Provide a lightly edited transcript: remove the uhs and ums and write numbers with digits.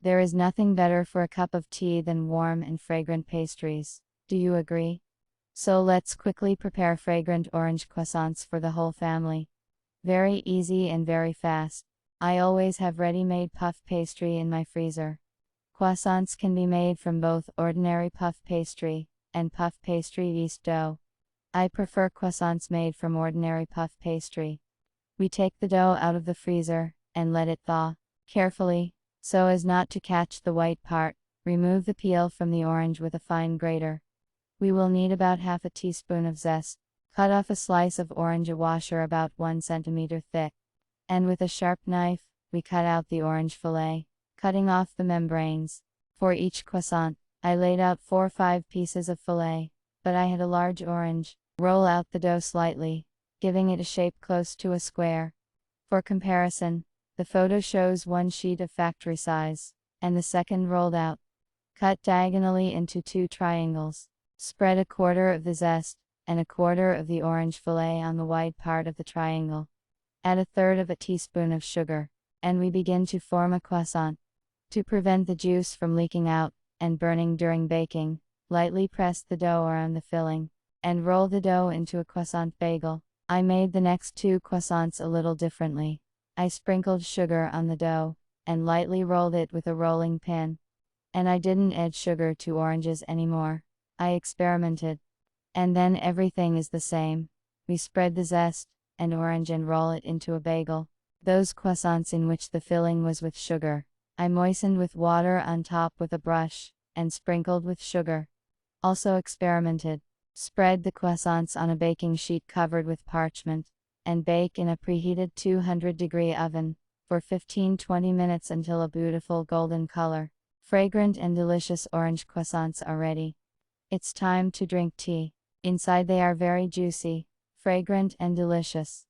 There is nothing better for a cup of tea than warm and fragrant pastries. Do you agree? So let's quickly prepare fragrant orange croissants for the whole family. Very easy and very fast. I always have ready-made puff pastry in my freezer. Croissants can be made from both ordinary puff pastry and puff pastry yeast dough. I prefer croissants made from ordinary puff pastry. We take the dough out of the freezer and let it thaw carefully, so as not to catch the white part. Remove the peel from the orange with a fine grater. We will need about half a teaspoon of zest. Cut off a slice of orange a washer about 1 centimeter thick. And with a sharp knife, we cut out the orange fillet, cutting off the membranes. For each croissant, I laid out 4 or 5 pieces of fillet, but I had a large orange. Roll out the dough slightly, giving it a shape close to a square. For comparison, the photo shows one sheet of factory size, and the second rolled out. Cut diagonally into 2 triangles. Spread a quarter of the zest and a quarter of the orange fillet on the wide part of the triangle. Add a third of a teaspoon of sugar, and we begin to form a croissant. To prevent the juice from leaking out and burning during baking, lightly press the dough around the filling, and roll the dough into a croissant bagel. I made the next 2 croissants a little differently. I sprinkled sugar on the dough, and lightly rolled it with a rolling pin. And I didn't add sugar to oranges anymore. I experimented. And then everything is the same. We spread the zest and orange and roll it into a bagel. Those croissants in which the filling was with sugar, I moistened with water on top with a brush, and sprinkled with sugar. Also experimented. Spread the croissants on a baking sheet covered with parchment, and bake in a preheated 200-degree oven for 15-20 minutes until a beautiful golden color. Fragrant and delicious orange croissants are ready. It's time to drink tea. Inside they are very juicy, fragrant and delicious.